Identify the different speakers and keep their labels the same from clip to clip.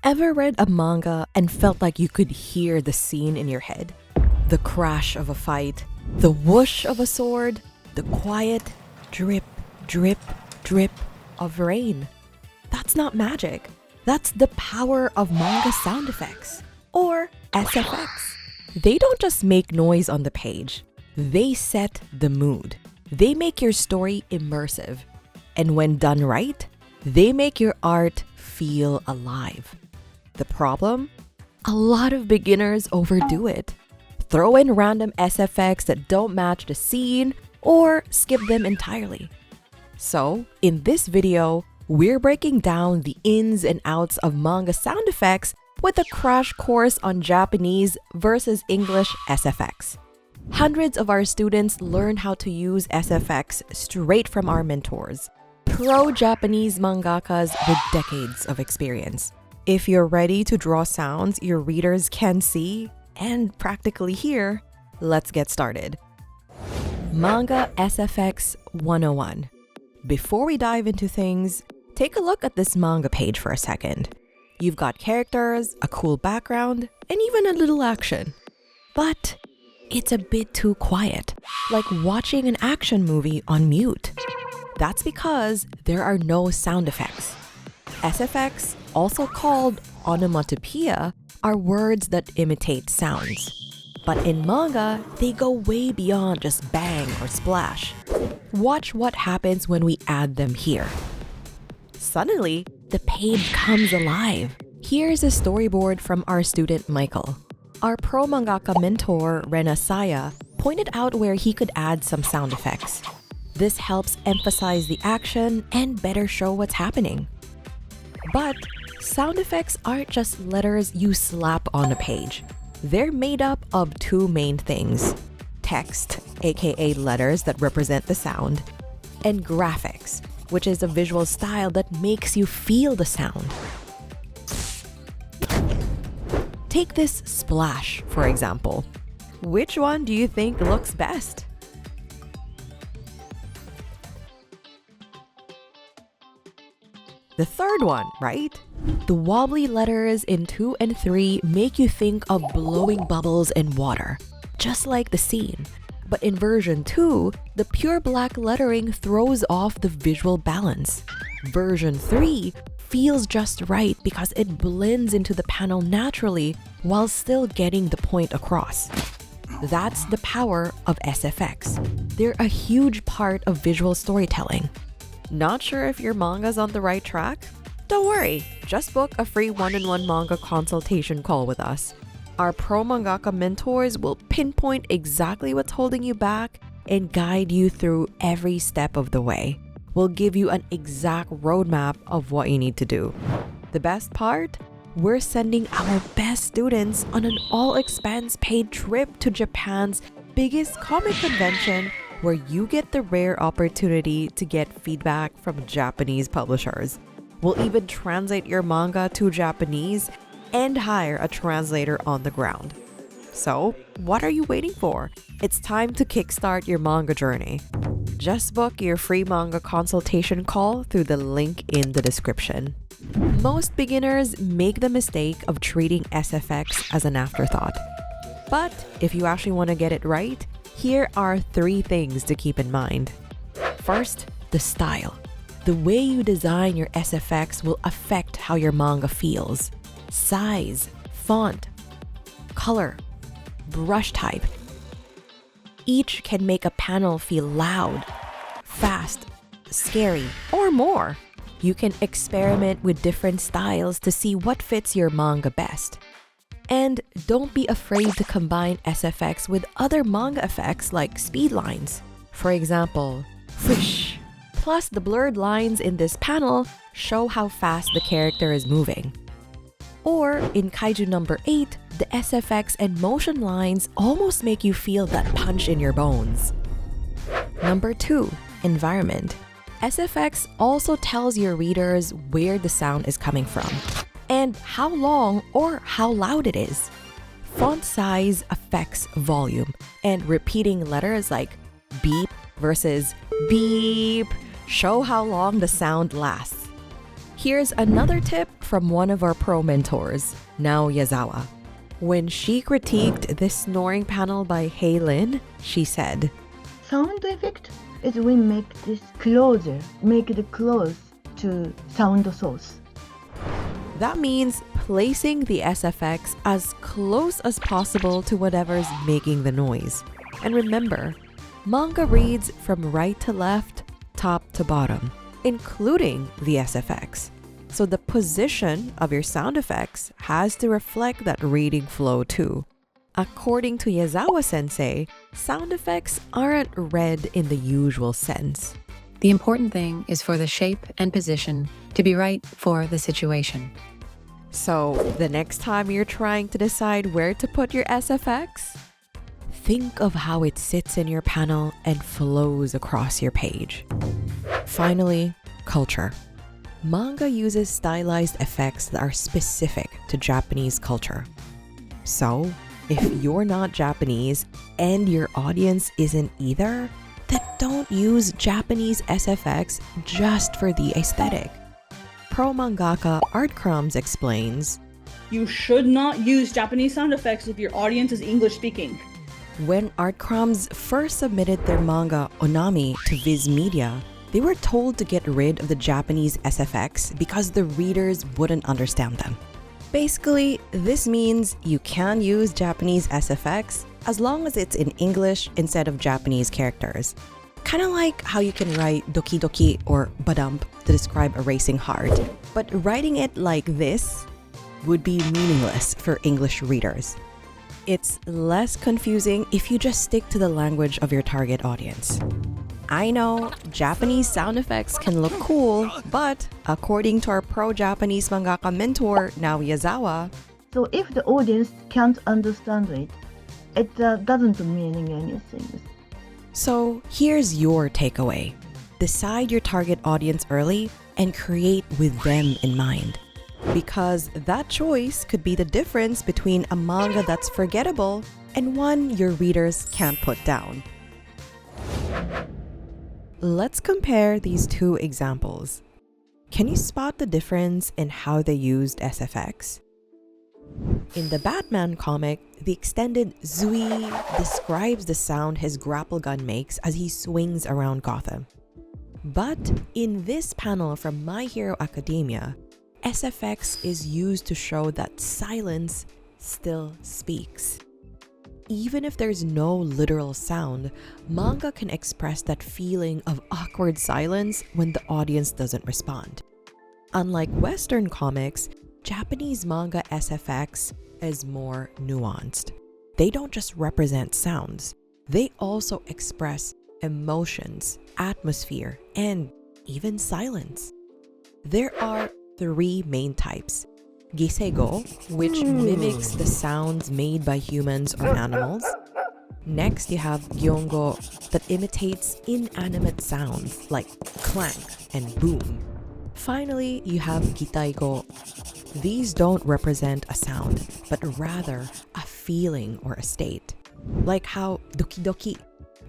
Speaker 1: Ever read a manga and felt like you could hear the scene in your head? The crash of a fight, the whoosh of a sword, the quiet drip, drip, drip of rain. That's not magic. That's the power of manga sound effects, or SFX. They don't just make noise on the page. They set the mood. They make your story immersive. And when done right, they make your art feel alive. The problem? A lot of beginners overdo it. Throw in random SFX that don't match the scene or skip them entirely. So, in this video, we're breaking down the ins and outs of manga sound effects with a crash course on Japanese versus English SFX. Hundreds of our students learned how to use SFX straight from our mentors, pro-Japanese mangakas with decades of experience. If you're ready to draw sounds your readers can see and practically hear, let's get started. Manga SFX 101. Before we dive into things, take a look at this manga page for a second. You've got characters, a cool background, and even a little action. But it's a bit too quiet, like watching an action movie on mute. That's because there are no sound effects. SFX, also called onomatopoeia, are words that imitate sounds. But in manga, they go way beyond just bang or splash. Watch what happens when we add them here. Suddenly, the page comes alive. Here's a storyboard from our student Michael. Our pro mangaka mentor, Rena Saya, pointed out where he could add some sound effects. This helps emphasize the action and better show what's happening. But sound effects aren't just letters you slap on a page. They're made up of two main things: text, aka letters that represent the sound, and graphics, which is a visual style that makes you feel the sound. Take this splash, for example. Which one do you think looks best? The third one, right? The wobbly letters in 2 and 3 make you think of blowing bubbles in water, just like the scene. But in version 2, the pure black lettering throws off the visual balance. Version 3 feels just right because it blends into the panel naturally while still getting the point across. That's the power of SFX. They're a huge part of visual storytelling. Not sure if your manga's on the right track? Don't worry, just book a free one-on-one manga consultation call with us. Our pro mangaka mentors will pinpoint exactly what's holding you back and guide you through every step of the way. We'll give you an exact roadmap of what you need to do. The best part? We're sending our best students on an all-expense-paid trip to Japan's biggest comic convention, where you get the rare opportunity to get feedback from Japanese publishers. We'll even translate your manga to Japanese and hire a translator on the ground. So, what are you waiting for? It's time to kickstart your manga journey. Just book your free manga consultation call through the link in the description. Most beginners make the mistake of treating SFX as an afterthought. But if you actually want to get it right, here are 3 things to keep in mind. First, the style. The way you design your SFX will affect how your manga feels. Size, font, color, brush type. Each can make a panel feel loud, fast, scary, or more. You can experiment with different styles to see what fits your manga best. And don't be afraid to combine SFX with other manga effects like speed lines. For example, whoosh. Plus, the blurred lines in this panel show how fast the character is moving. Or in Kaiju number 8, the SFX and motion lines almost make you feel that punch in your bones. Number 2, environment. SFX also tells your readers where the sound is coming from and how long or how loud it is. Font size affects volume, and repeating letters like beep versus beep show how long the sound lasts. Here's another tip from one of our pro mentors, Nao Yazawa. When she critiqued this snoring panel by Heilin, she said,
Speaker 2: Sound effect is we make this closer, make it close to sound source.
Speaker 1: That means placing the SFX as close as possible to whatever's making the noise. And remember, manga reads from right to left, top to bottom, including the SFX. So the position of your sound effects has to reflect that reading flow too. According to Yazawa sensei, sound effects aren't read in the usual sense.
Speaker 3: The important thing is for the shape and position to be right for the situation.
Speaker 1: So the next time you're trying to decide where to put your SFX, think of how it sits in your panel and flows across your page. Finally, culture. Manga uses stylized effects that are specific to Japanese culture. So, if you're not Japanese and your audience isn't either, then don't use Japanese SFX just for the aesthetic. Pro mangaka Art Crumbs explains,
Speaker 4: You should not use Japanese sound effects if your audience is English speaking.
Speaker 1: when Art Crumbs first submitted their manga Onami to Viz Media, they were told to get rid of the Japanese SFX because the readers wouldn't understand them. Basically, this means you can use Japanese SFX as long as it's in English instead of Japanese characters. Kind of like how you can write doki doki or badump to describe a racing heart, but writing it like this would be meaningless for English readers. It's less confusing if you just stick to the language of your target audience. I know, Japanese sound effects can look cool, but according to our pro-Japanese mangaka mentor, Nao Yazawa,
Speaker 2: So if the audience can't understand it, it doesn't mean anything.
Speaker 1: So here's your takeaway. Decide your target audience early and create with them in mind. Because that choice could be the difference between a manga that's forgettable and one your readers can't put down. Let's compare these two examples. Can you spot the difference in how they used SFX? In the Batman comic, the extended Zui describes the sound his grapple gun makes as he swings around Gotham. But in this panel from My Hero Academia, SFX is used to show that silence still speaks. Even if there's no literal sound, manga can express that feeling of awkward silence when the audience doesn't respond. Unlike Western comics, Japanese manga SFX is more nuanced. They don't just represent sounds, they also express emotions, atmosphere, and even silence. There are 3 main types. Gisego, which mimics the sounds made by humans or animals. Next, you have Gyongo that imitates inanimate sounds like clank and boom. Finally, you have Gitaigo. These don't represent a sound, but rather a feeling or a state. Like how doki doki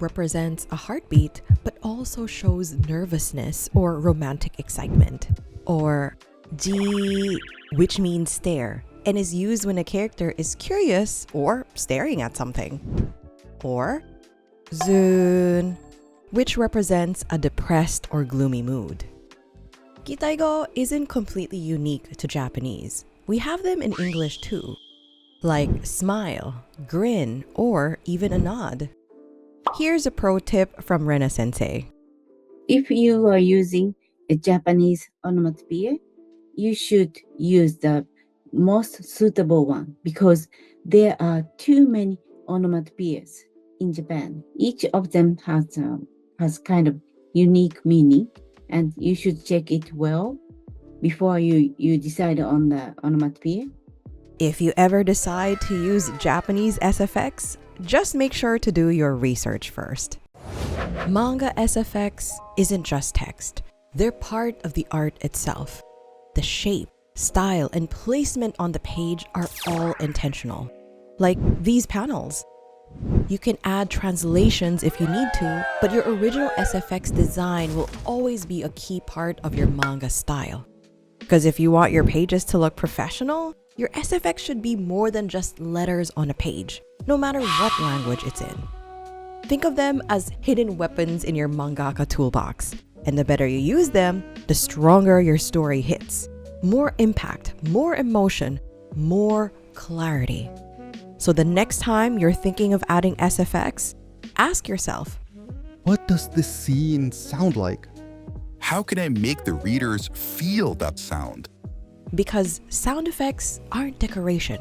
Speaker 1: represents a heartbeat, but also shows nervousness or romantic excitement. Or ji, which means stare, and is used when a character is curious or staring at something. Or zun, which represents a depressed or gloomy mood. Gitaigo isn't completely unique to Japanese. We have them in English too, like smile, grin, or even a nod. Here's a pro tip from Rena Sensei.
Speaker 5: If you are using a Japanese onomatopoeia, you should use the most suitable one because there are too many onomatopoeias in Japan. Each of them has kind of unique meaning, and you should check it well before you decide on the onomatopoeia.
Speaker 1: If you ever decide to use Japanese SFX, just make sure to do your research first. Manga SFX isn't just text. They're part of the art itself. The shape, style, and placement on the page are all intentional. Like these panels. You can add translations if you need to, but your original SFX design will always be a key part of your manga style. Because if you want your pages to look professional, your SFX should be more than just letters on a page, no matter what language it's in. Think of them as hidden weapons in your mangaka toolbox. And the better you use them, the stronger your story hits. More impact, more emotion, more clarity. So the next time you're thinking of adding SFX, ask yourself,
Speaker 6: what does this scene sound like?
Speaker 7: How can I make the readers feel that sound?
Speaker 1: because sound effects aren't decoration,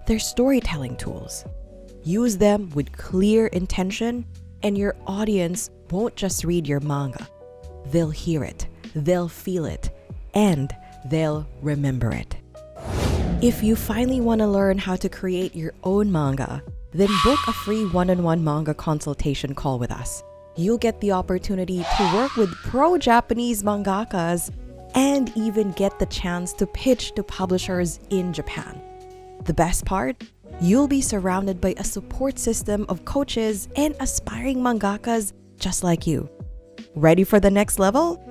Speaker 1: they're storytelling tools. Use them with clear intention, and your audience won't just read your manga. They'll hear it, they'll feel it, and they'll remember it. If you finally want to learn how to create your own manga, then book a free one-on-one manga consultation call with us. You'll get the opportunity to work with pro-Japanese mangakas and even get the chance to pitch to publishers in Japan. The best part? You'll be surrounded by a support system of coaches and aspiring mangakas just like you. Ready for the next level?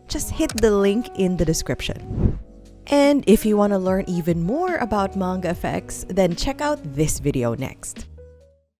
Speaker 1: Just hit the link in the description. And if you want to learn even more about manga effects, then check out this video next.